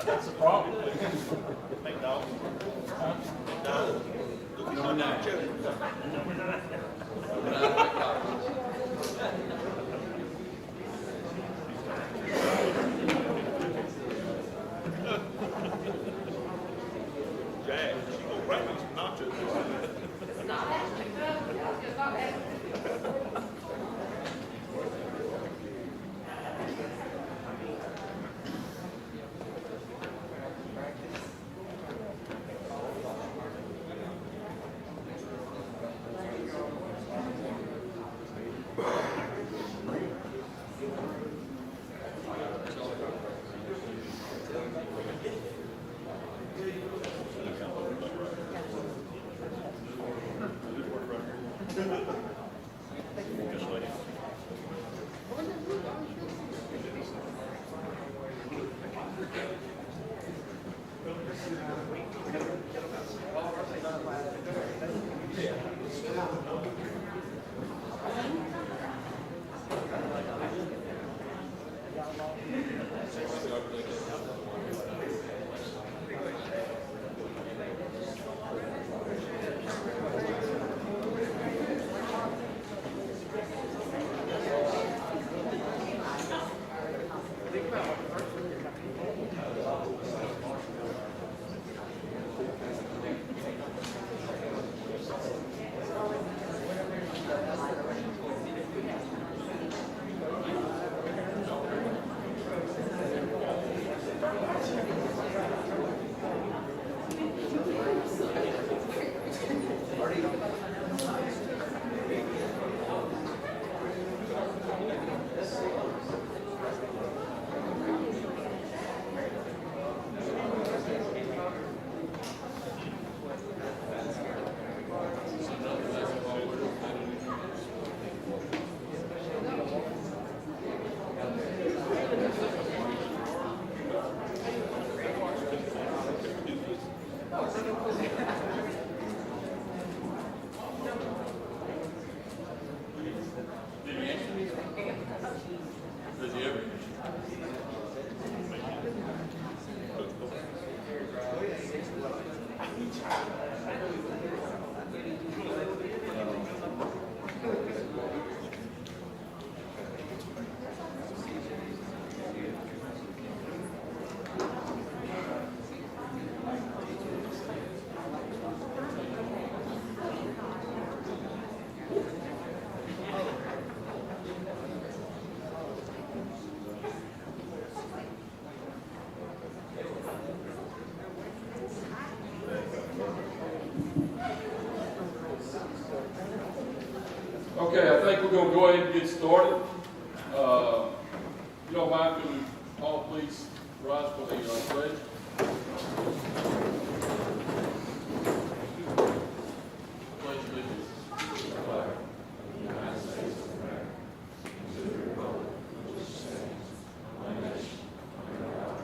That's the problem. McDonald's. Number 9. Jack, she gonna bring me some nachos. Okay, I think we're going to go ahead and get started. If you don't mind, can we all please rise for the pledge? Pledge allegiance to the flag of the United States of America, to the republic which stands one nation under God,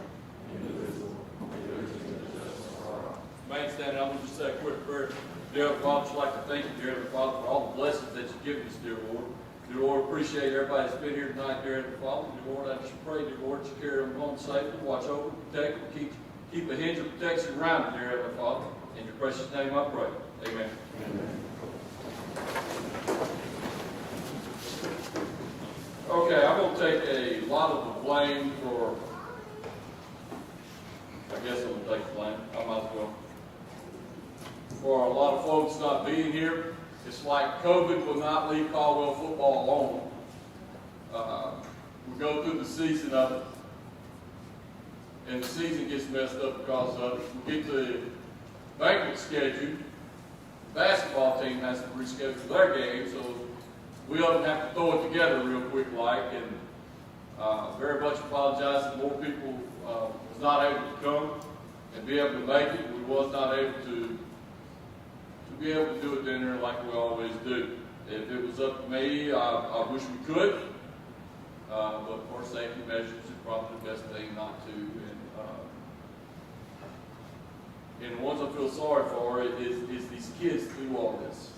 indivisible, with liberty and justice for all. Main stand, I'm going to just say a quick prayer. Dear Heavenly Father, I'd just like to thank you, dear Heavenly Father, for all the blessings that you've given us, dear Lord. Dear Lord, appreciate everybody that's been here tonight, dear Heavenly Father. Dear Lord, I just pray, dear Lord, that you carry them home safely, watch over, protect them, keep a hinge of protection around them, dear Heavenly Father. In your precious name I pray. Amen. Okay, I'm going to take a lot of the blame for, I guess I'm going to take the blame, I might as well. For a lot of folks not being here, it's like COVID will not leave Caldwell football alone. We go through the season of it, and the season gets messed up because of it. We get to the banquet schedule, the basketball team has to reschedule their game, so we often have to throw it together real quick like, and very much apologize that more people was not able to come and be able to make it. We was not able to be able to do it dinner like we always do. If it was up to me, I wish we could, but for safety measures, it's probably the best thing not to. And the ones I feel sorry for is these kids through all this.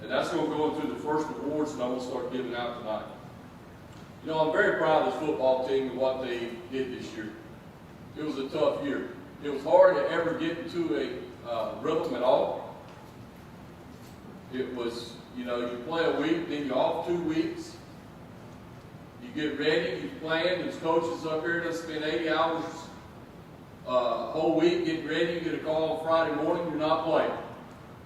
And that's going to go into the first awards that I'm going to start giving out tonight. You know, I'm very proud of this football team and what they did this year. It was a tough year. It was hard to ever get into a rhythm at all. It was, you know, you play a week, then you're off 2 weeks. You get ready, you plan, there's coaches up here that spend 80 hours a whole week getting ready. You get a call on Friday morning, you're not playing.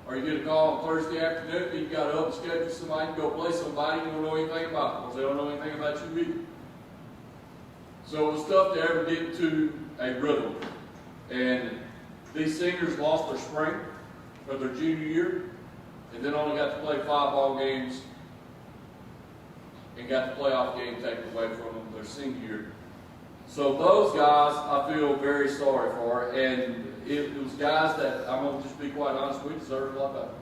Or you get a call on Thursday afternoon, you got to up and schedule somebody to go play somebody you don't know anything about because they don't know anything about you either. So it was tough to ever get into a rhythm. And these seniors lost their spring of their junior year and then only got to play 5 ball games and got the playoff game taken away from them their senior year. So those guys I feel very sorry for, and it was guys that, I'm going to just be quite honest, we deserved a lot better.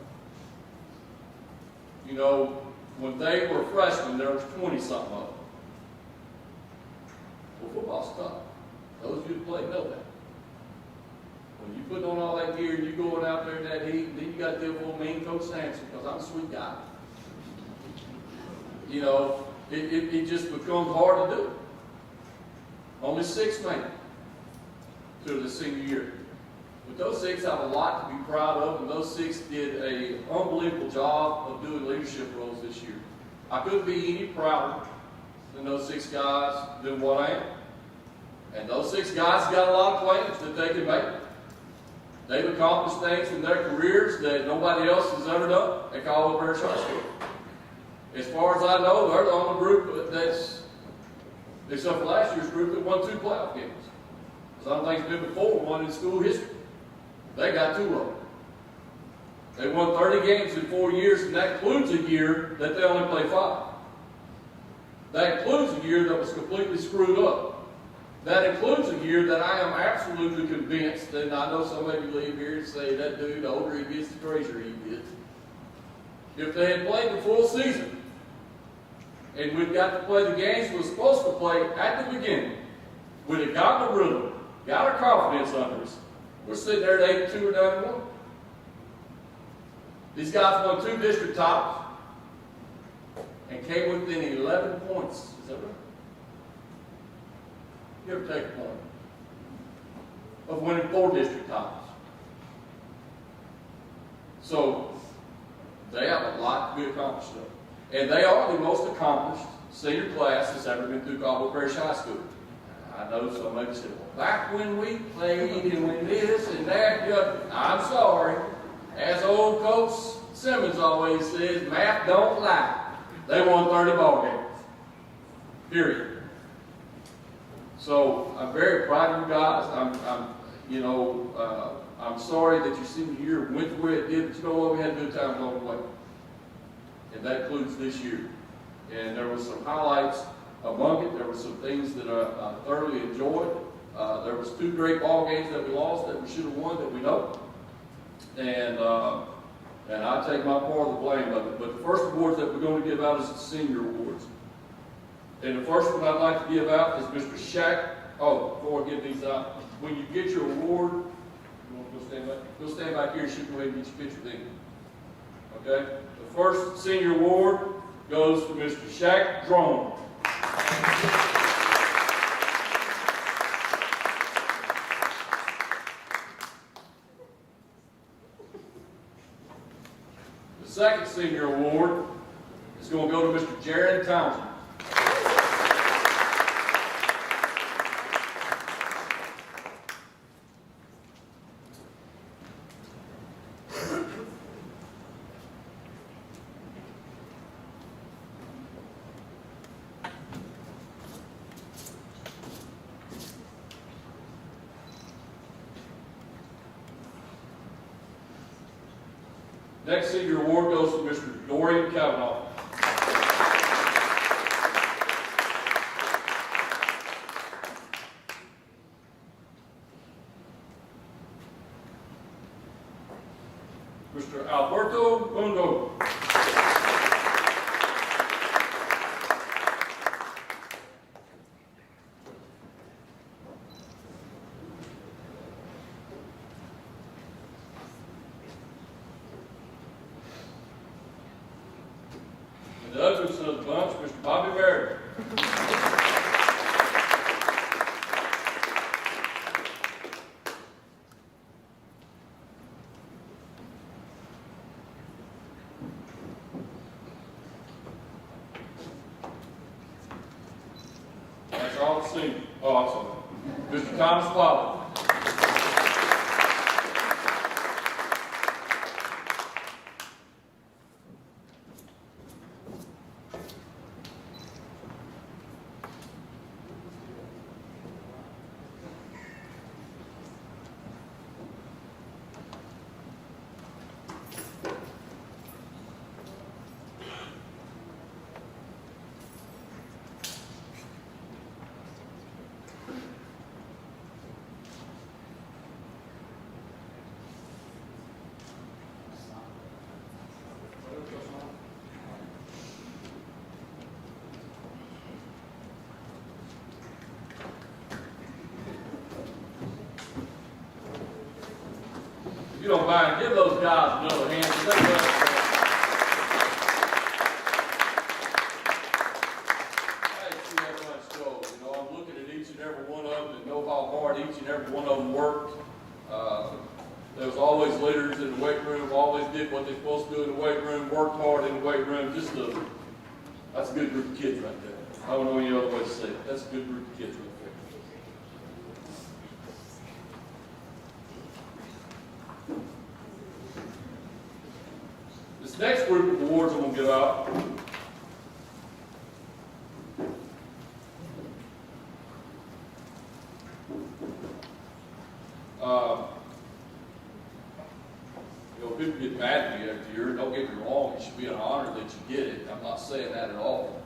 You know, when they were freshmen, there was 20-something of them. Well, football's tough. Those of you who play know that. When you put on all that gear and you're going out there in that heat, and then you got to deal with mean Coach Sampson, because I'm a sweet guy. You know, it just becomes hard to do. Only 6 made it to the senior year. But those 6 have a lot to be proud of, and those 6 did an unbelievable job of doing leadership roles this year. I couldn't be any prouder than those 6 guys than what I am. And those 6 guys got a lot of plans that they can make. They've accomplished things in their careers that nobody else has ever done at Caldwell Parish High School. As far as I know, they're the only group that's, except for last year's group, that won 2 playoff games. Some things been before, one in school history. They got 2 of them. They won 30 games in 4 years, and that includes a year that they only played 5. That includes a year that was completely screwed up. That includes a year that I am absolutely convinced, and I know some of you leave here and say that dude, the older he gets, the crazier he gets. If they had played the full season, and we'd got to play the games we were supposed to play at the beginning, we'd have got the rhythm, got our confidence under us. We're sitting there at 8-2 or 9-1. These guys won 2 district titles and came within 11 points. Is that right? You ever take a point of winning 4 district titles? So they have a lot to be accomplished of. And they are the most accomplished senior class that's ever been through Caldwell Parish High School. I know some of you said, well, back when we played and when this and that, I'm sorry. As old Coach Simmons always says, math don't lie. They won 30 ball games. Period. So I'm very proud of you guys. I'm sorry that your senior year went the way it did, but you know what? We had a good time along the way. And that includes this year. And there were some highlights among it. There were some things that I thoroughly enjoyed. There was 2 great ball games that we lost that we should have won that we know. And I take my part of the blame of it. But the first awards that we're going to give out is the senior awards. And the first one I'd like to give out is Mr. Shaq Oh, before I give these out, when you get your award, you want to go stand back? Go stand back here and shoot, go ahead and get your picture then. Okay? The first senior award goes to Mr. Shaq Drone. The second senior award is going to go to Mr. Jared Townsend. Next senior award goes to Mr. Dorian Kavanaugh. Mr. Alberto Mundo. And the others of the bunch, Mr. Bobby Barrett. That's all the seniors. Oh, I'm sorry. Mr. Thomas Pollard. If you don't mind, give those guys another hand. I see everyone struggle. You know, I'm looking at each and every one of them and know how hard each and every one of them worked. There was always leaders in the weight room, always did what they're supposed to do in the weight room, worked hard in the weight room. That's a good group of kids right there. I don't know any other way to say it. That's a good group of kids right there. This next group of awards I'm going to give out people get mad at me every year. Don't get me wrong, it should be an honor that you get it. I'm not saying that at all.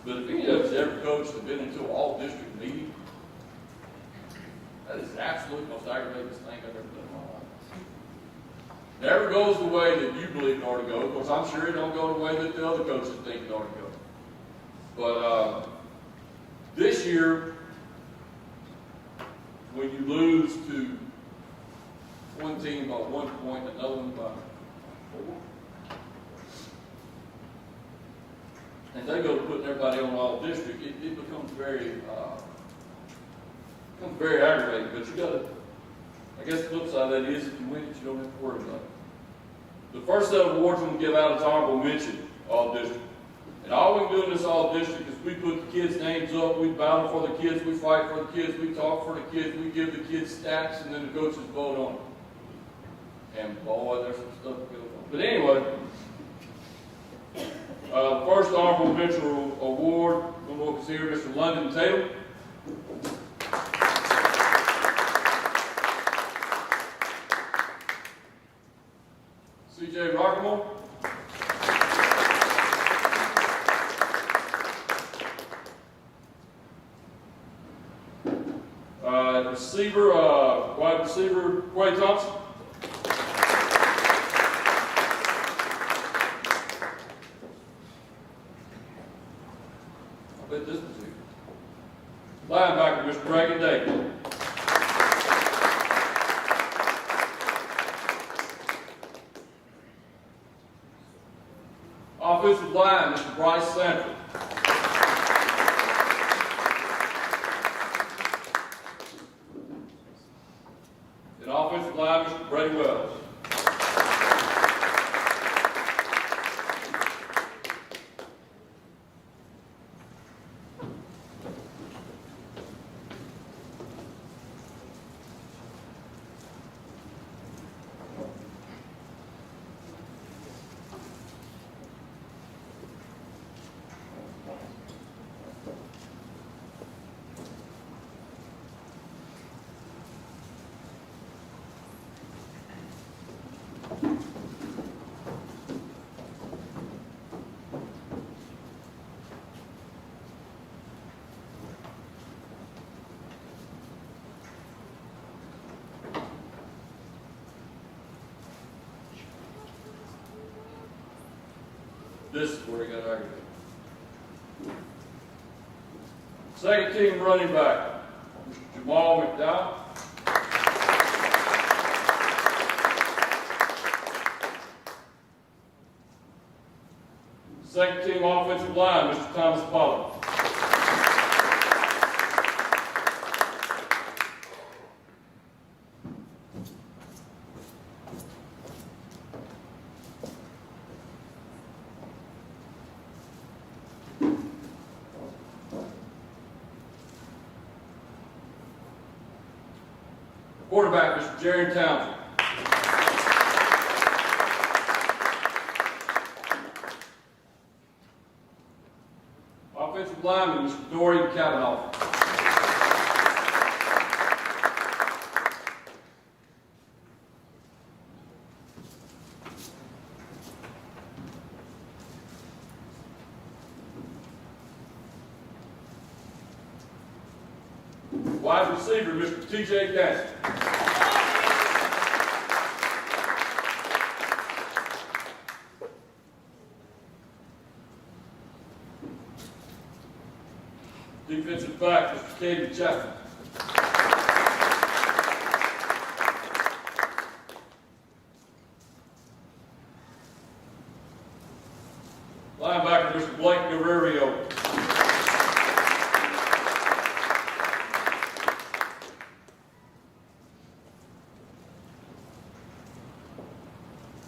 But if any of us ever coached and been into an all-district meeting, that is the absolute most aggravating thing I've ever done in my life. Never goes the way that you believe it ought to go, because I'm sure it don't go the way that the other coaches think it ought to go. But this year, when you lose to one team by 1 point, another one by 4, and they go to putting everybody on all district, it becomes very aggravating. But you got to, I guess the flip side of that is, if you win it, you don't have to worry about it. The first set of awards I'm going to give out is honorable mention, all district. And all we do in this all district is we put the kids' names up, we battle for the kids, we fight for the kids, we talk for the kids, we give the kids stats, and then the coaches vote on it. And boy, there's some stuff that goes on. But anyway, the first honorable mention award, I'm going to consider Mr. London Taylor. C.J. Rockamore. Wide receiver, Quay Thompson. I bet this was Linebacker, Mr. Reagan Davis. Offensive line, Mr. Bryce Sanford. And offensive line, Mr. Brady Wells. This is where he got aggravated. Second team running back, Mr. Jamal McDowell. Second team offensive line, Mr. Thomas Pollard. Quarterback, Mr. Jerry Townsend. Offensive lineman, Mr. Dorian Kavanaugh. Wide receiver, Mr. T.J. Gadsden. Defensive back, Mr. Caden Chapman. Linebacker, Mr. Blake Guerrero.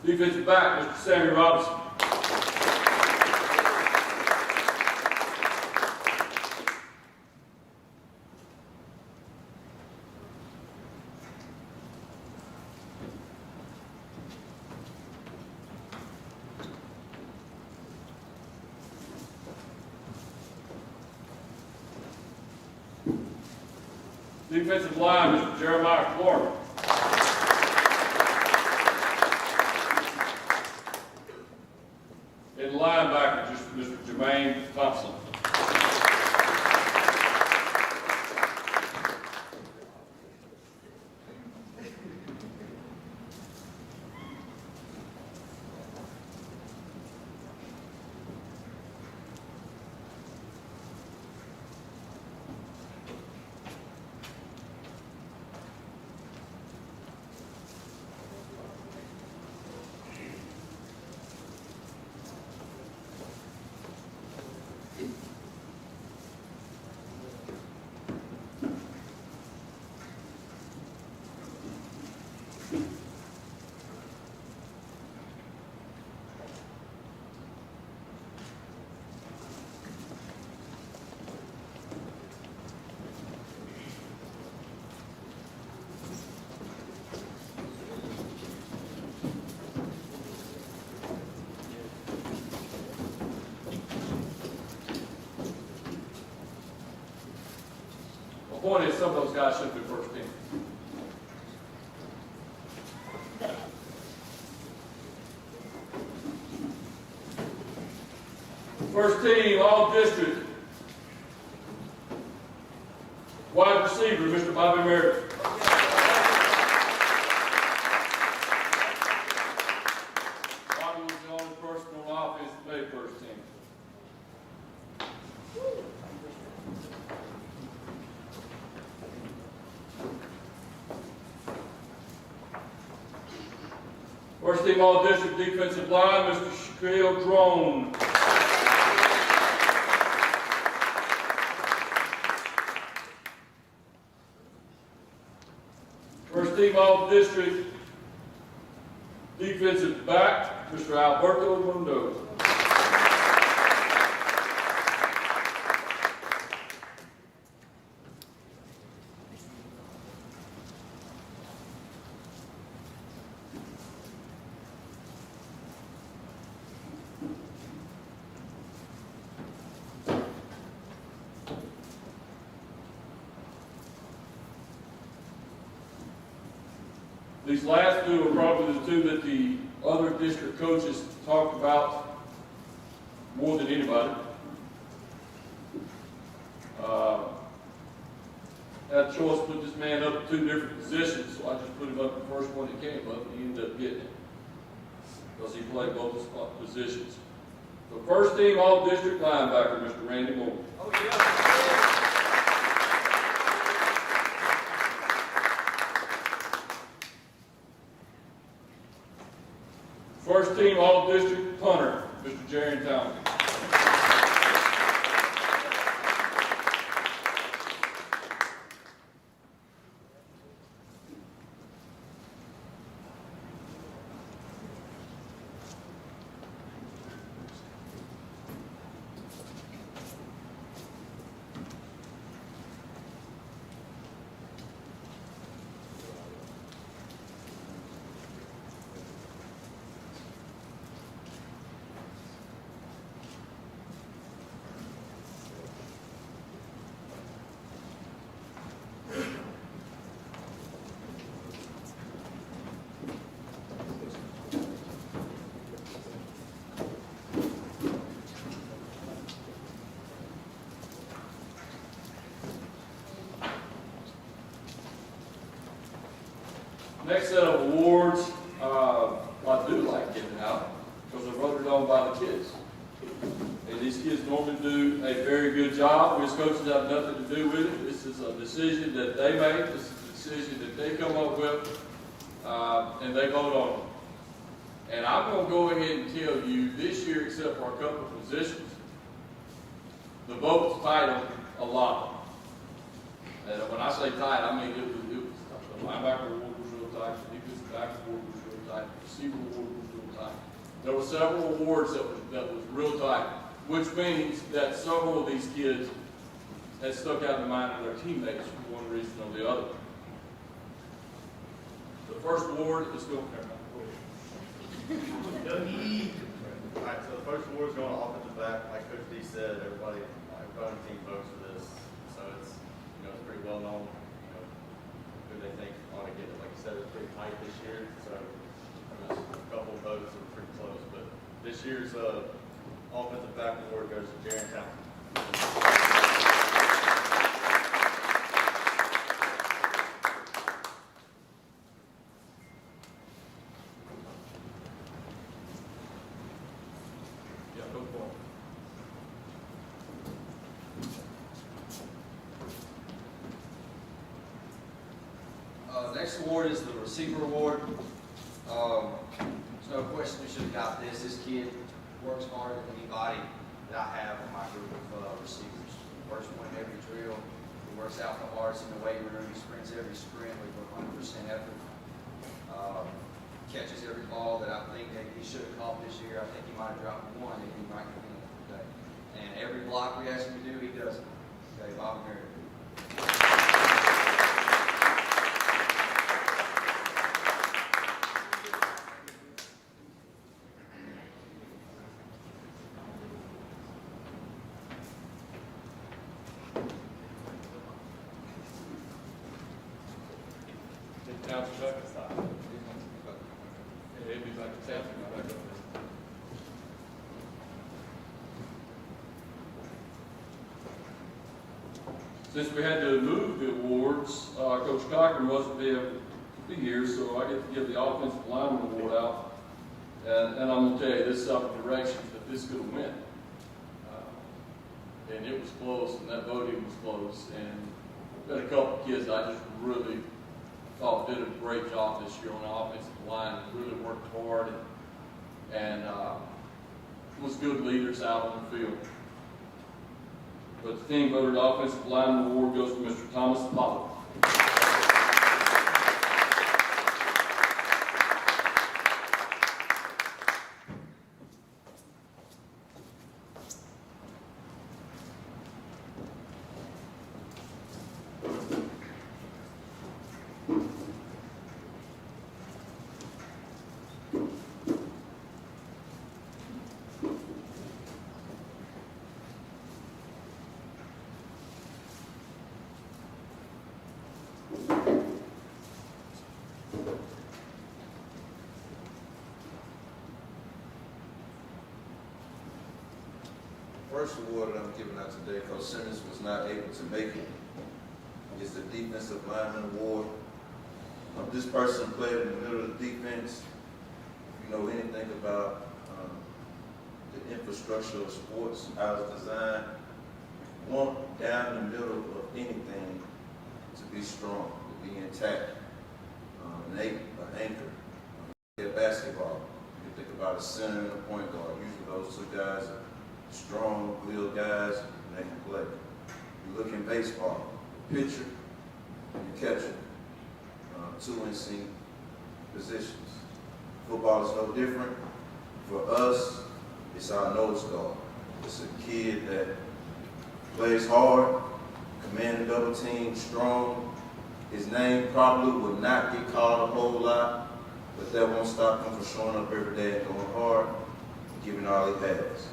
Defensive back, Mr. Sammy Robinson. Defensive line, Mr. Jeremiah Clark. And linebacker, just Mr. Jermaine Thompson. The point is, some of those guys should be first team. First team, all district. Wide receiver, Mr. Bobby Merritt. Bobby was the only person on offense that made first team. First team all-district defensive line, Mr. Shaquille Drone. First team all-district defensive back, Mr. Alberto Mundo. These last two are probably the two that the other district coaches talked about more than anybody. Had a choice to put this man up in two different positions, so I just put him up the first one that came up, and he ended up getting it because he played both spot positions. The first team all-district linebacker, Mr. Randy Moore. Oh, yeah. First team all-district punter, Mr. Jerry Townley. Next set of awards, I do like giving out because they're voted on by the kids. And these kids normally do a very good job. We as coaches have nothing to do with it. This is a decision that they make. This is a decision that they come up with, and they vote on it. And I'm going to go ahead and tell you this year, except for a couple of positions, the votes tied on a lot. And when I say tight, I mean it was the linebacker award was real tight, the defensive back award was real tight, the receiver award was real tight. There were several awards that was real tight, which means that several of these kids had stuck out in the mind of their teammates for one reason or the other. The first award is going to All right, so the first award is going to offensive back. Like Coach D said, everybody on the team votes for this, so it's it's pretty well known. Who they think ought to get it. Like you said, it's pretty tight this year, so there's a couple of votes that are pretty close. But this year's offensive back award goes to Jaron Townsend. Next award is the receiver award. There's no question we should have got this. This kid works harder than anybody that I have in my group of receivers. Works one every drill. He works out the hardest in the weight room. He sprints every sprint with 100% effort. Catches every ball that I think that he should have caught this year. I think he might have dropped one and he might have been today. And every block we ask him to do, he does it. Okay, Bob Mary. Townsend back and stop. Yeah, it'd be like a tap back up there. Since we had to move the awards, Coach Cochran wasn't able to be here, so I get to give the offensive lineman award out. And I'm going to tell you, this is up in directions that this could win. And it was close, and that voting was close. And there been a couple of kids I just really thought did a great job this year on the offensive line. Really worked hard and was good leaders out on the field. But the team voted offensive lineman award goes to Mr. Thomas Pollard. First award that I'm giving out today, Coach Simmons was not able to make it, is the Defensive Lineman Award. This person played in the middle of the defense. If you know anything about the infrastructure of sports, how it's designed, you want down the middle of anything to be strong, to be intact, an anchor. Basketball, you think about a center and a point guard. Usually those two guys are strong, real guys, and they can play. You look in baseball, pitcher and catcher, two in sync positions. Football is no different. For us, it's our nose guard. It's a kid that plays hard, command a double team, strong. His name probably will not get called a whole lot, but that won't stop him from showing up every day and going hard, and giving all he has.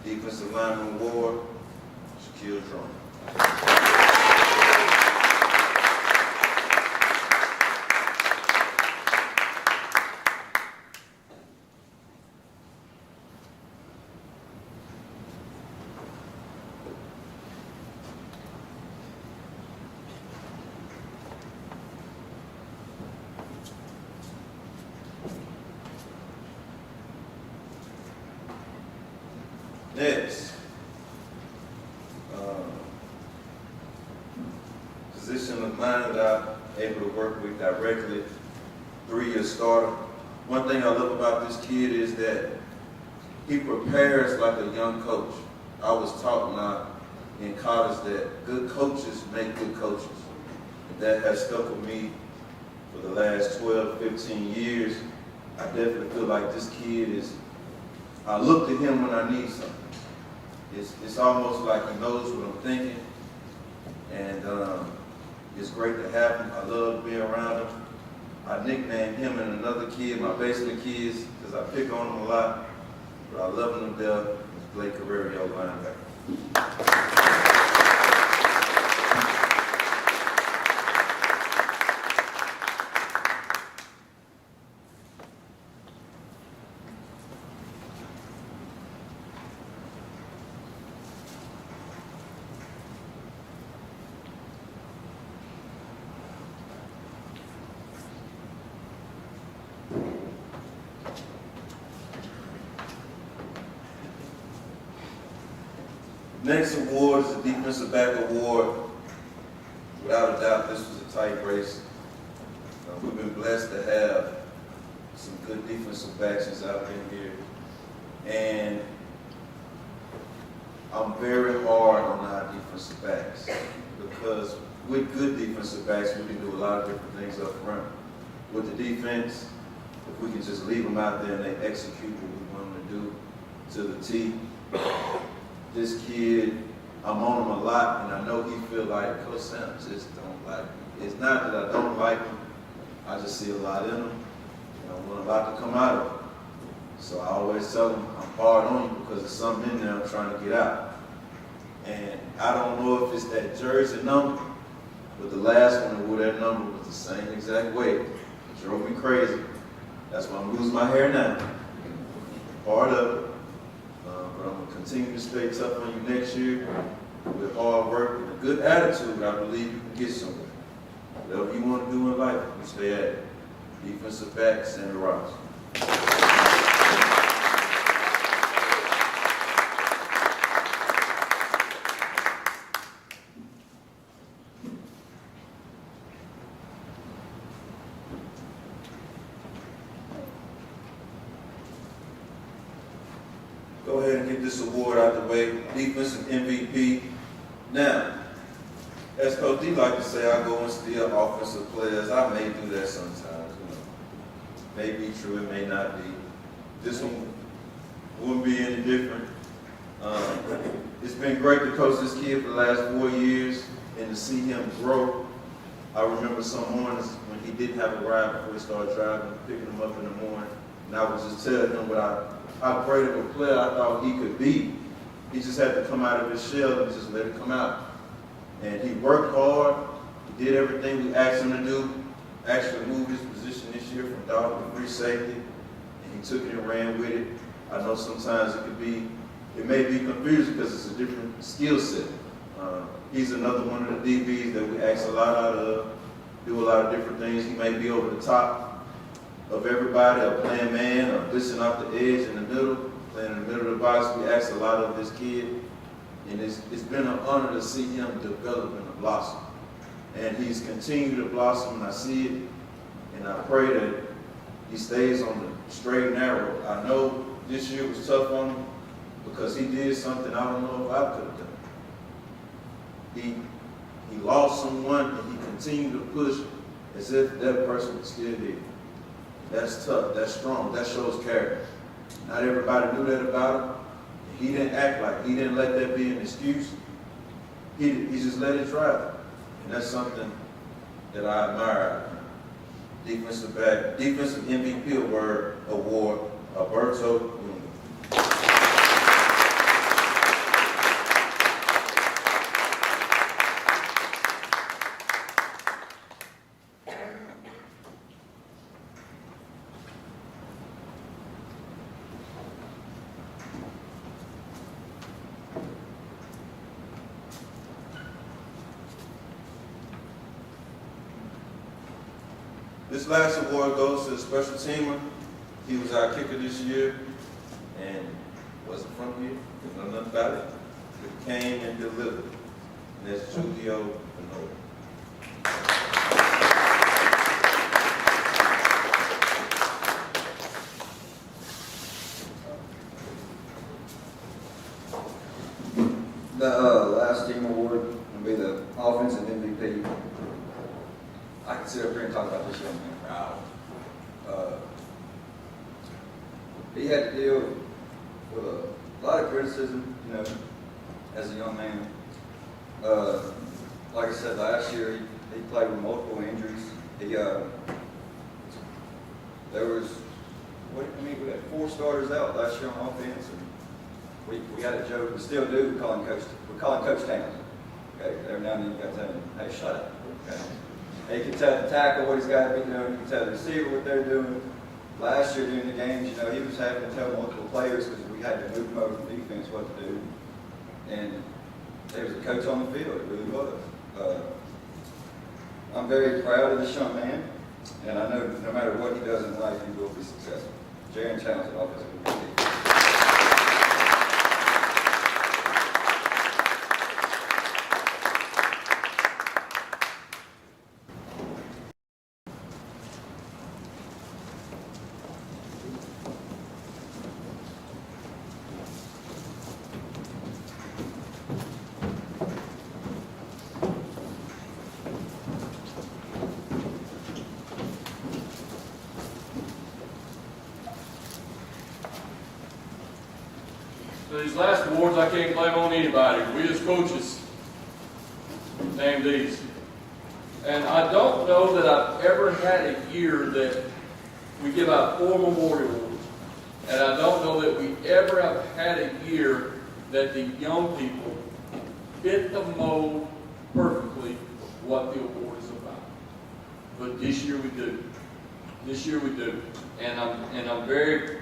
Defensive Lineman Award, Shaquille Drum. Next, position of mine that I'm able to work with directly, 3-year starter. One thing I love about this kid is that he prepares like a young coach. I was taught in college that good coaches make good coaches. And that has stuck with me for the last 12, 15 years. I definitely feel like this kid is, I look to him when I need something. It's almost like he knows what I'm thinking, and it's great to have him. I love being around him. I nicknamed him and another kid, my basement kids, because I pick on them a lot, but I love them to death. It's Blake Carrerio, linebacker. Next award is the Defensive Back Award. Without a doubt, this was a tight race. We've been blessed to have some good defensive backs since I've been here. And I'm very hard on our defensive backs because with good defensive backs, we can do a lot of different things up front. With the defense, if we can just leave them out there and they execute what we want them to do to the T. This kid, I'm on him a lot, and I know he feel like Coach Sam just don't like me. It's not that I don't like him, I just see a lot in him, and I want a lot to come out of him. So I always tell him, I'm hard on you because there's something in there I'm trying to get out. And I don't know if it's that jersey number, but the last one that wore that number was the same exact way. It drove me crazy. That's why I'm losing my hair now. Part of it. But I'm going to continue to stay tough on you next year with hard work and a good attitude. I believe you can get somewhere. Whatever you want to do in life, you stay at it. Defensive back, Sammy Ross. go ahead and get this award out the way, defensive MVP. Now, as Coach D like to say, I go and steal offensive players. I may do that sometimes, you know. May be true, it may not be. This one wouldn't be any different. It's been great to coach this kid for the last 4 years and to see him grow. I remember some mornings when he didn't have a ride before he started driving, picking him up in the morning, and I would just tell him how great of a player I thought he could be. He just had to come out of his shell and just let it come out. And he worked hard. He did everything we asked him to do. Actually moved his position this year from dog to free safety, and he took it and ran with it. I know sometimes it may be confusing because it's a different skill set. He's another one of the DBs that we ask a lot out of, do a lot of different things. He may be over the top of everybody, or playing man, or blitzing off the edge in the middle, playing in the middle of the box. We ask a lot of this kid, and it's been an honor to see him develop and blossom. And he's continued to blossom, and I see it, and I pray that he stays on the straight and narrow. I know this year was tough on him because he did something I don't know if I could have done. He lost someone, and he continued to push as if that person was still there. That's tough, that's strong, that shows character. Not everybody knew that about him. He didn't act like it. He didn't let that be an excuse. He just let it drive. And that's something that I admire. Defensive MVP award, Alberto Luna. This last award goes to the special teamer. He was our kicker this year and wasn't from here, didn't know nothing about it, but came and delivered. And that's Julio Benoit. The last team award will be the offensive MVP. I can sit up here and talk about this young man for hours. He had to deal with a lot of criticism, you know, as a young man. Like I said, last year he played with multiple injuries. We had 4 starters out last year on offense, and we had a joke, we still do, we call him Coach Towns. Okay, every now and then you got to tell him, hey, shut up. Okay. And you can tell the tackle what he's got to be doing, you can tell the receiver what they're doing. Last year during the games, you know, he was having to tell multiple players because we had to move them over from defense what to do. And there was a coach on the field, it really was. I'm very proud of this young man, and I know no matter what he does in life, he will be successful. Jaron Townsend, offensive MVP. So these last awards I can't blame on anybody. We as coaches named these. And I don't know that I've ever had a year that we give out 4 memorial awards. And I don't know that we ever have had a year that the young people fit the mold perfectly what the award is about. But this year we do. This year we do. And I'm very,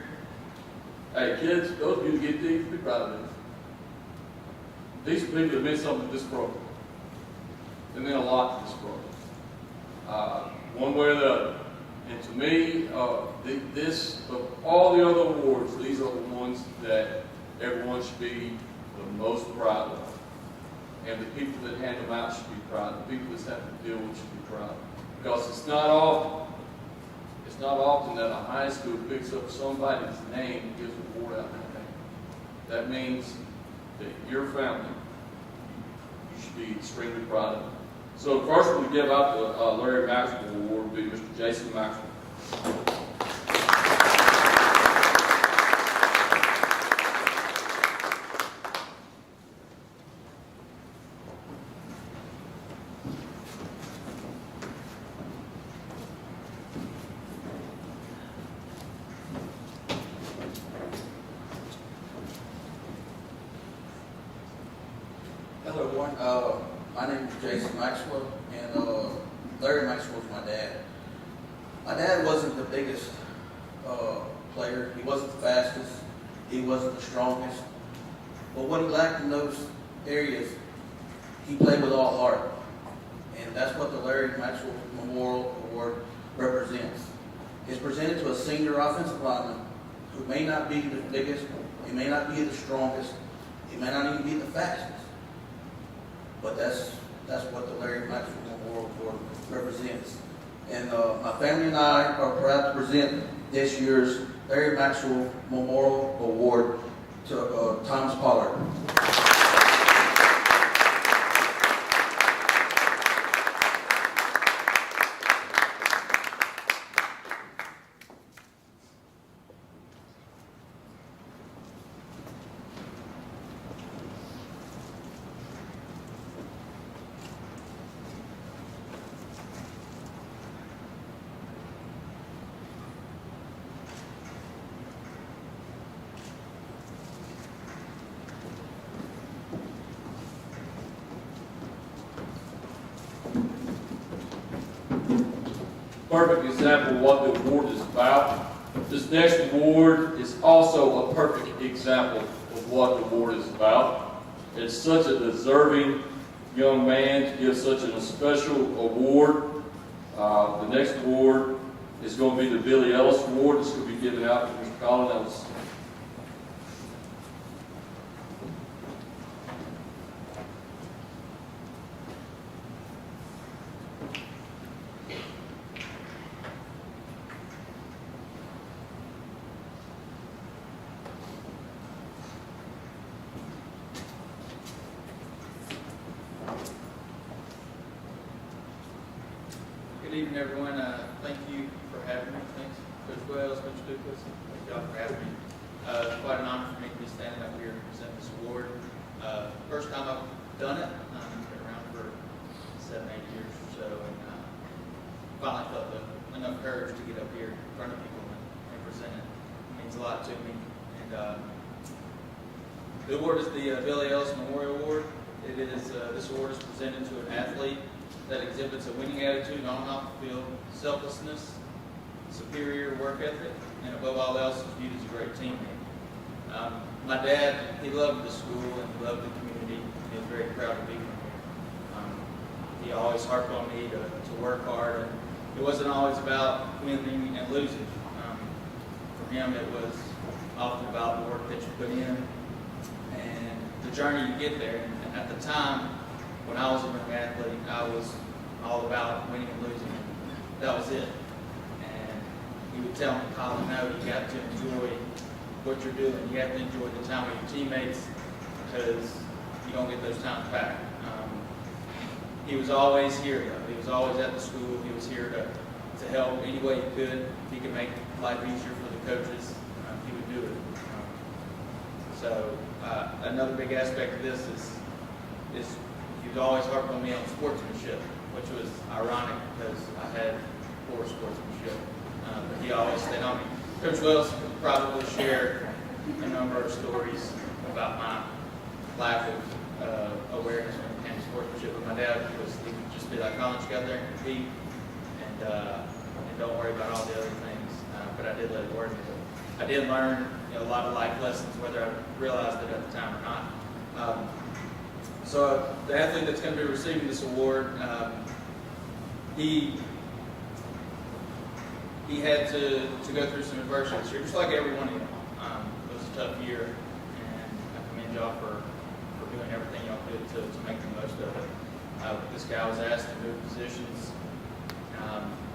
hey kids, those of you who get these, be proud of this. These people have meant something to this program. They meant a lot to this program. One way or the other. And to me, of all the other awards, these are the ones that everyone should be the most proud of. And the people that hand them out should be proud. The people that have to deal with should be proud. Because it's not often that a high school picks up somebody's name and gives an award out in their name. That means that your family, you should be extremely proud of. So first we give out the Larry Maxwell Award to Mr. Jason Maxwell. Hello, everyone. My name is Jason Maxwell, and Larry Maxwell is my dad. My dad wasn't the biggest player. He wasn't the fastest. He wasn't the strongest. But what he lacked in those areas, he played with all heart. And that's what the Larry Maxwell Memorial Award represents. It's presented to a senior offensive lineman who may not be the biggest, he may not be the strongest, he may not even be the fastest. But that's what the Larry Maxwell Memorial Award represents. And my family and I are proud to present this year's Larry Maxwell Memorial Award to Thomas Pollard. Perfect example of what the award is about. This next award is also a perfect example of what the award is about. It's such a deserving young man to give such a special award. The next award is going to be the Billy Ellis Award. It's going to be given out to Mr. Colin Ellis. Good evening, everyone. Thank you for having me. Thanks, Coach Wells, Coach Dukas. Thank y'all for having me. It's quite an honor for me to be standing up here and present this award. First time I've done it. I've been around for 7-8 years or so, and finally felt enough courage to get up here in front of people and present it. It means a lot to me. And the award is the Billy Ellis Memorial Award. It is this award is presented to an athlete that exhibits a winning attitude on and off the field, selflessness, superior work ethic, and above all else is viewed as a great teammate. My dad, he loved the school and he loved the community. He was very proud to be from here. He always harped on me to work hard, and it wasn't always about winning and losing. For him, it was often about the work that you put in and the journey you get there. And at the time, when I was a young athlete, I was all about winning and losing. That was it. And he would tell me, Colin, no, you got to enjoy what you're doing. You have to enjoy the time with your teammates because you don't get those times back. He was always here, though. He was always at the school. He was here to help any way he could. If he could make life easier for the coaches, he would do it. So another big aspect of this is he would always harp on me on sportsmanship, which was ironic because I had poor sportsmanship. But he always stayed on me. Coach Wells could probably share a number of stories about my lack of awareness when it came to sportsmanship. But my dad he would just be like, Colin, you got there and compete, and don't worry about all the other things. But I did let it worry me. I did learn a lot of life lessons, whether I realized it at the time or not. So the athlete that's going to be receiving this award, he had to go through some adversity this year, just like everyone else. It was a tough year, and I commend y'all for doing everything y'all could to make the most of it. This guy was asked to move positions.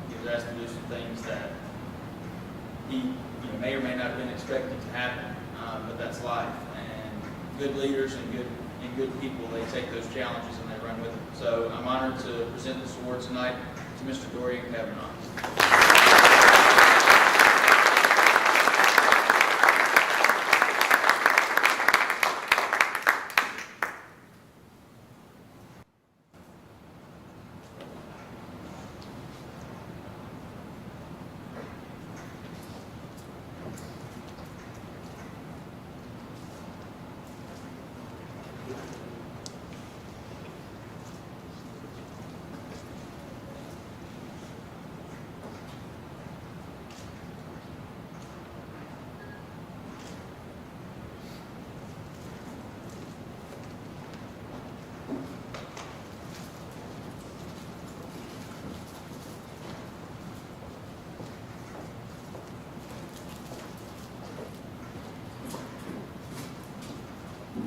He was asked to do some things that he may or may not have been expected to happen, but that's life. And good leaders and good people, they take those challenges and they run with them. So I'm honored to present this award tonight to Mr. Dorian Kavanaugh.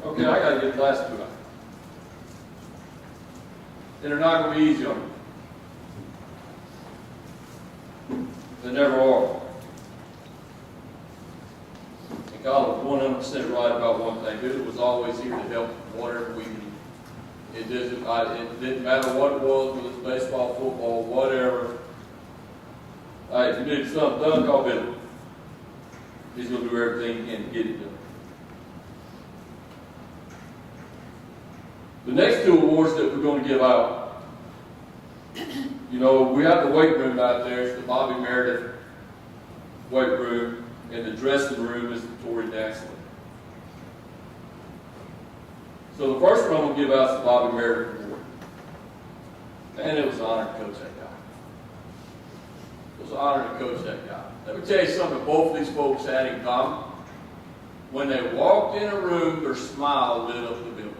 Okay, I gotta get the last two out. And they're not gonna be easy on you. They never are. And God was 100% right about one thing. It was always here to help whatever we need. It didn't matter what it was, whether it's baseball, football, whatever. Hey, if you need something done, call Billy. He's gonna do everything he can to get it done. The next two awards that we're going to give out, you know, we have the weight room out there. It's the Bobby Meredith weight room, and the dressing room is the Tory Dantzler. So the first one I'm going to give out is the Bobby Meredith Award. And it was an honor to coach that guy. It was an honor to coach that guy. Let me tell you something that both of these folks had in common. When they walked in a room, their smile lit up the building.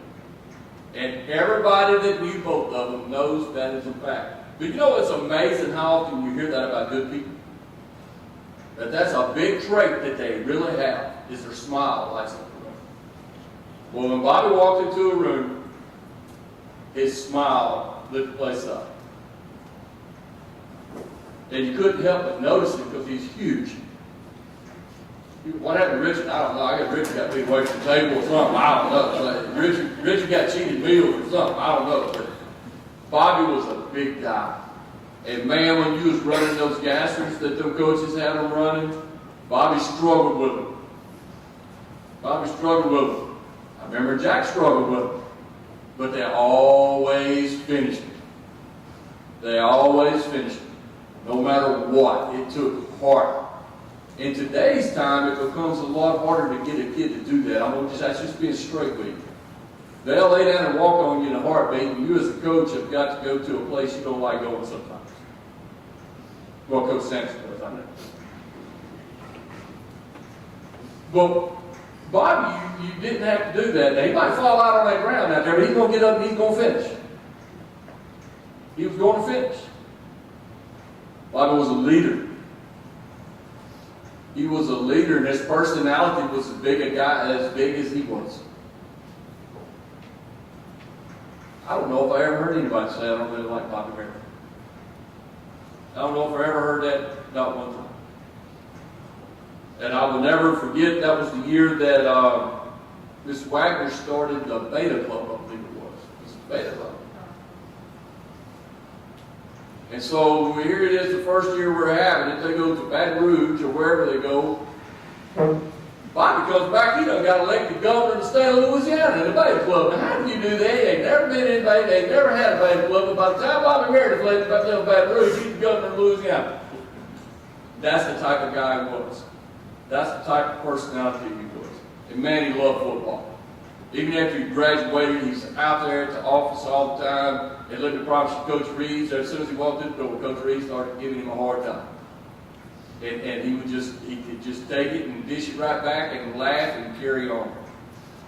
And everybody that knew both of them knows that is a fact. But you know what's amazing how often you hear that about good people? That's a big trait that they really have, is their smile lights up the room. Well, when Bobby walked into a room, his smile lit the place up. And you couldn't help but notice it because he's huge. What happened to Richard? I don't know. I guess Richard got me away from the table or something. I don't know. Richard got cheated meals or something. I don't know. But Bobby was a big guy. And man, when you was running those gassers that them coaches had them running, Bobby struggled with them. Bobby struggled with them. I remember Jack struggled with them. But they always finished it. They always finished it. No matter what. It took heart. In today's time, it becomes a lot harder to get a kid to do that. That's just being straight with you. They'll lay down and walk on you in a heartbeat, and you as a coach have got to go to a place you don't like going sometimes. Well, Coach Sampson does, I know. But Bobby, you didn't have to do that. Now, he might fall out on that ground out there, but he's going to get up and he's going to finish. He was going to finish. Bobby was a leader. He was a leader, and his personality was as big as he was. I don't know if I ever heard anybody say I don't really like Bobby Meredith. I don't know if I ever heard that, not one time. And I will never forget, that was the year that Miss Wagner started the Beta Club, I believe it was. It was a Beta Club. And so here it is, the first year we're having it. They go to Baton Rouge or wherever they go. Bobby comes back, he done got elected governor of the state of Louisiana in the Beta Club. Now, how do you do that? They ain't never been in Beta, they ain't never had a Beta Club. But by the time Bobby Meredith left Baton Rouge, he's the governor of Louisiana. That's the type of guy he was. That's the type of personality he was. And man, he loved football. Even after he graduated, he's out there at the office all the time. They lived across from Coach Reeves. As soon as he walked in the door, Coach Reeves started giving him a hard time. And he could just take it and dish it right back and laugh and carry on.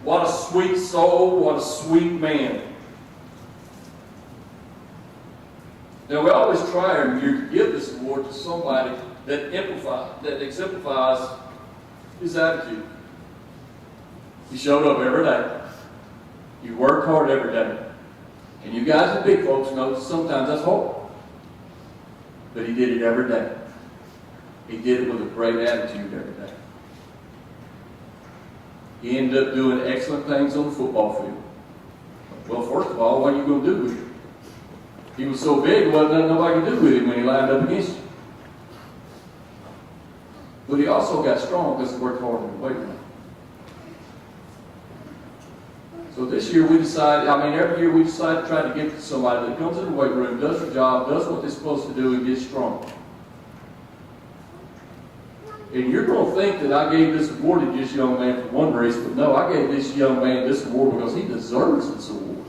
What a sweet soul, what a sweet man. Now we always try every year to give this award to somebody that exemplifies his attitude. He showed up every day. He worked hard every day. And you guys, the big folks, know that sometimes that's hard. But he did it every day. He did it with a great attitude every day. He ended up doing excellent things on the football field. Well, first of all, what are you going to do with him? He was so big, there wasn't nothing nobody could do with him when he lined up against you. But he also got strong because he worked hard in the weight room. So this year we decided, every year we decide to try to get somebody that comes in the weight room, does their job, does what they're supposed to do, and gets strong. And you're going to think that I gave this award to this young man for one reason, but no, I gave this young man this award because he deserves this award.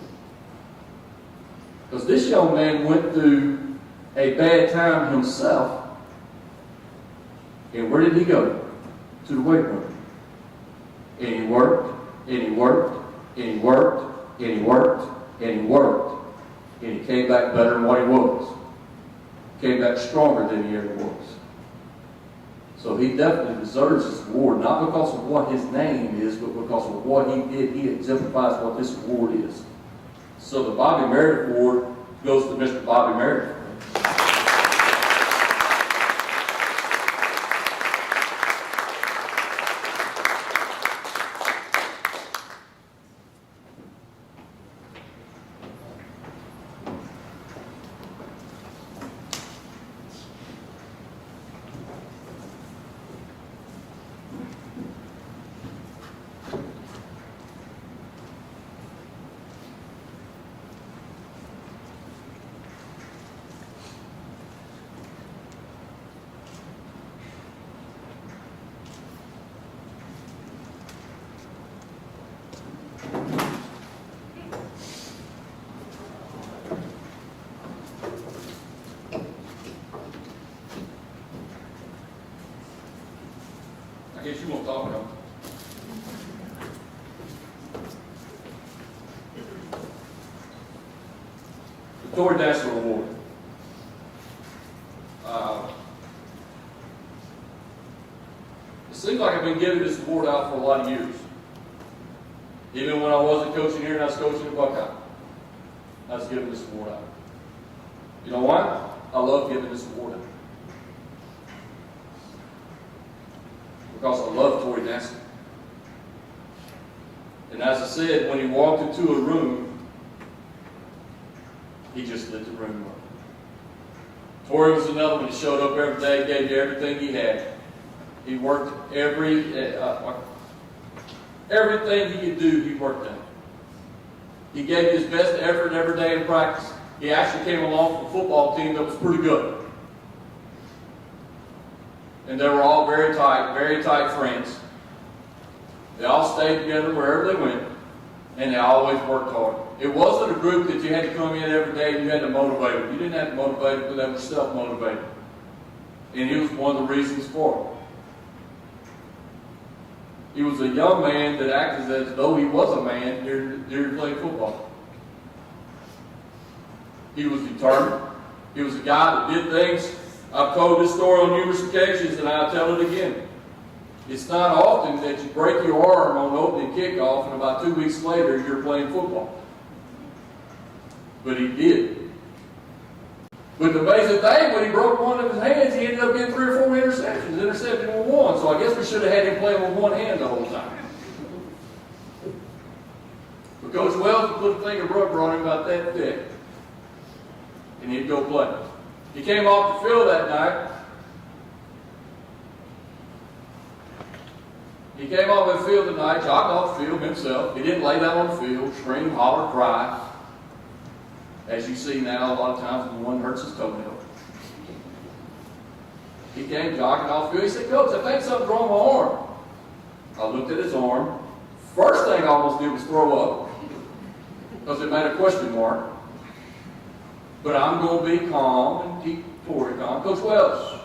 Because this young man went through a bad time himself. And where did he go? To the weight room. And he worked, and he worked, and he worked, and he worked, and he worked. And he came back better than what he was. Came back stronger than he ever was. So he definitely deserves this award, not because of what his name is, but because of what he did. He exemplifies what this award is. So the Bobby Meredith Award goes to Mr. Bobby Meredith. I guess you won't talk about it. The Tory National Award. It seems like I've been giving this award out for a lot of years. Even when I wasn't coaching here and I was coaching at Buckeye, I was giving this award out. You know why? I love giving this award out. Because I love Tory Nassau. And as I said, when he walked into a room, he just lit the room up. Tory was another one that showed up every day, gave you everything he had. He worked everything he could do, he worked on. He gave his best effort every day in practice. He actually came along from a football team that was pretty good. And they were all very tight friends. They all stayed together wherever they went, and they always worked hard. It wasn't a group that you had to come in every day and you had to motivate them. You didn't have to motivate them, but they were self-motivated. And he was one of the reasons for it. He was a young man that acted as though he was a man during playing football. He was determined. He was a guy that did things. I've told this story on numerous occasions, and I'll tell it again. It's not often that you break your arm on opening kickoff, and about 2 weeks later, you're playing football. But he did. But the amazing thing, when he broke one of his hands, he ended up getting 3 or 4 interceptions. Intercepted with one, so I guess we should have had him playing with one hand the whole time. But Coach Wells would put a thing of rubber on him about that thick, and he'd go play. He came off the field that night. He came off the field tonight, jogged off the field himself. He didn't lay down on the field, scream, holler, cry. As you see now, a lot of times when one hurts his toenail. He came jogging off the field. He said, Coach, I think something's wrong with my arm. I looked at his arm. First thing I almost did was throw up, because it made a question mark. But I'm going to be calm and keep Tory calm. Coach Wells,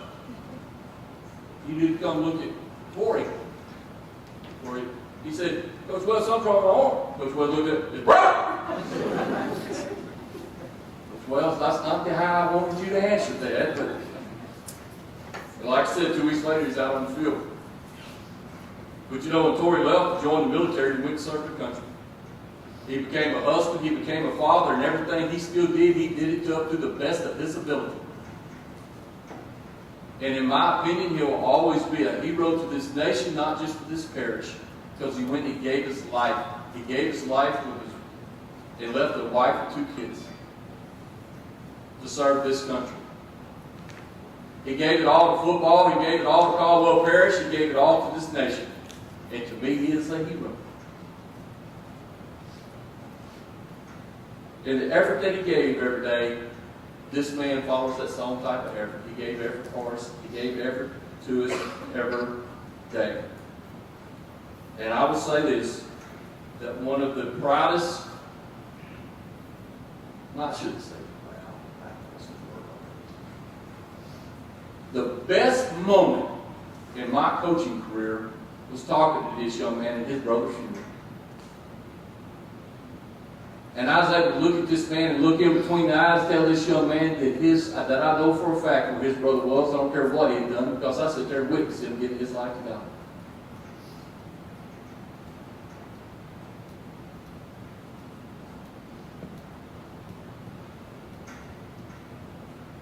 you need to come look at Tory. He said, Coach Wells, something's wrong with my arm. Coach Wells looked at it. It's broke. Coach Wells, that's not how I wanted you to answer that. But like I said, 2 weeks later, he's out on the field. But you know, when Tory left to join the military, he went to serve the country. He became a husband, he became a father, and everything he still did, he did it up to the best of his ability. And in my opinion, he'll always be a hero to this nation, not just to this parish. because he went and he gave his life. He gave his life and left a wife and 2 kids to serve this country. He gave it all to football. He gave it all to Caldwell Parish. He gave it all to this nation. And to me, he is a hero. In the effort that he gave every day, this man follows that same type of effort. He gave effort for us. He gave effort to us every day. And I will say this, that one of the proudest, I shouldn't say proud, that's the word. The best moment in my coaching career was talking to this young man at his brother's funeral. And I was able to look at this man and look in between the eyes, tell this young man that I know for a fact who his brother was. I don't care what he had done, because I sit there and witnessed him giving his life to God.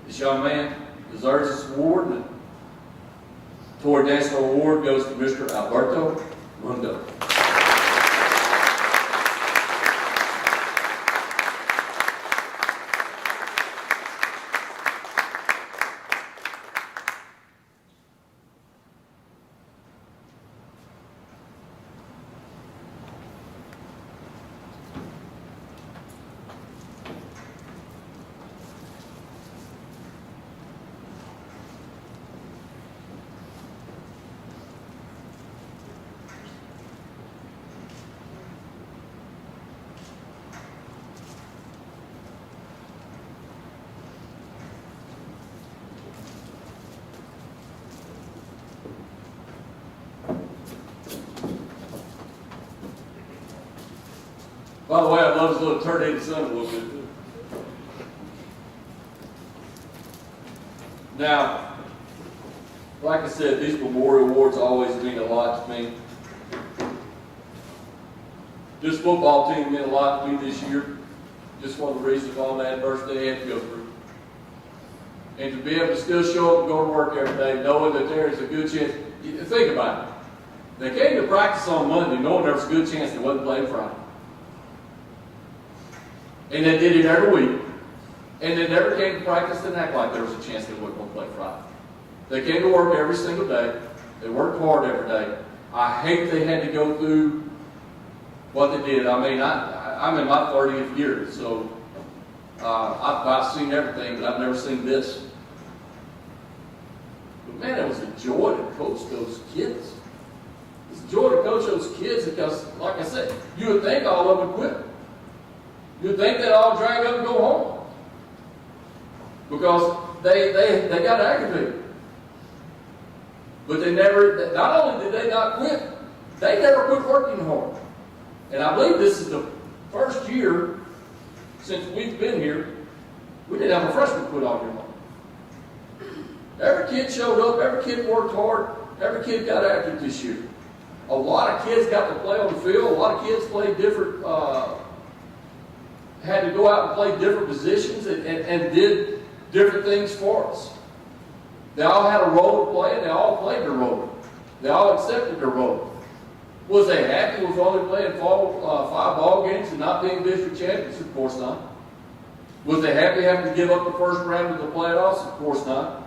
This young man deserves this award. The Tour National Award goes to Mr. Alberto Mundo. By the way, I love his little turd-headed son a little bit. Now, like I said, these memorial awards always mean a lot to me. This football team meant a lot to me this year, just for the reason of all the adversity they had to go through. And to be able to still show up and go to work every day, knowing that there is a good chance. Think about it. They came to practice on Monday knowing there was a good chance they wasn't playing Friday. And they did it every week. And they never came to practice and act like there was a chance they weren't going to play Friday. They came to work every single day. They worked hard every day. I hate they had to go through what they did. I mean, I'm in my 30th year, so I've seen everything, but I've never seen this. But man, it was a joy to coach those kids. It's a joy to coach those kids because, like I said, you would think all of them would quit. You'd think they'd all drag up and go home. Because they got aggravated. But they never, not only did they not quit, they never quit working hard. And I believe this is the first year since we've been here, we didn't have a freshman quit all year long. Every kid showed up, every kid worked hard, every kid got after it this year. A lot of kids got to play on the field, a lot of kids played different, had to go out and play different positions and did different things for us. They all had a role to play, and they all played their role. They all accepted their role. Was they happy with only playing 5 ball games and not being district champions? Of course not. Was they happy having to give up the first round of the playoffs? Of course not.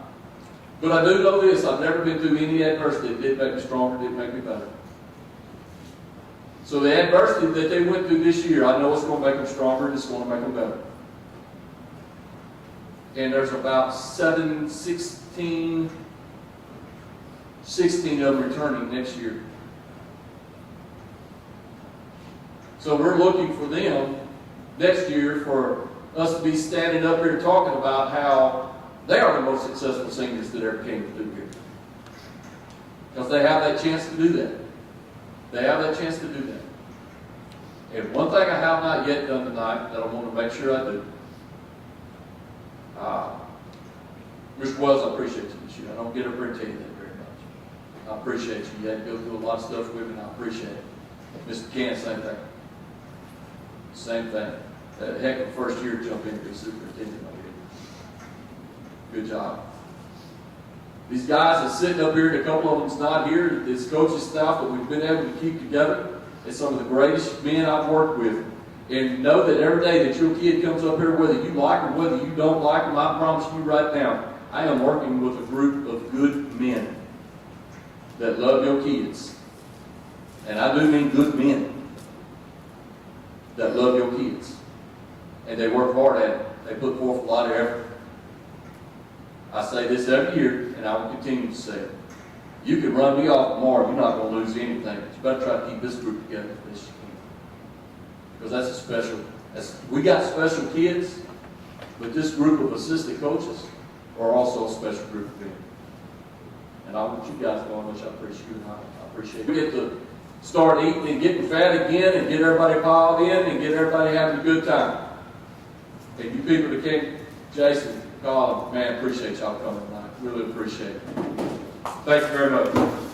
But I do know this, I've never been through any adversity that did make me stronger, did make me better. So the adversity that they went through this year, I know it's going to make them stronger and it's going to make them better. And there's about 16 of them returning next year. So we're looking for them next year for us to be standing up here talking about how they are the most successful seniors that ever came through here. Because they have that chance to do that. They have that chance to do that. And one thing I have not yet done tonight that I want to make sure I do. Mr. Wells, I appreciate you this year. I don't get up here and tell you that very much. I appreciate you. You had to go through a lot of stuff with me, and I appreciate it. Mr. Ken, same thing. Same thing. That heck of a first year jump in to be superintendent over here. Good job. These guys are sitting up here, and a couple of them's not here, this coaching staff that we've been able to keep together, is some of the greatest men I've worked with. And know that every day that your kid comes up here, whether you like them, whether you don't like them, I promise you right now, I am working with a group of good men that love your kids. And I do mean good men that love your kids. And they work hard at it. They put forth a lot of effort. I say this every year, and I will continue to say it. You can run me off tomorrow, you're not going to lose anything. But you better try to keep this group together as best you can. Because that's a special, we got special kids, but this group of assistant coaches are also a special group of men. And I want you guys to know how much I appreciate you. I appreciate it. We get to start eating and getting fat again and get everybody piled in and get everybody having a good time. And you people that came, Jason, Colin, man, appreciate y'all coming tonight. Really appreciate it. Thank you very much.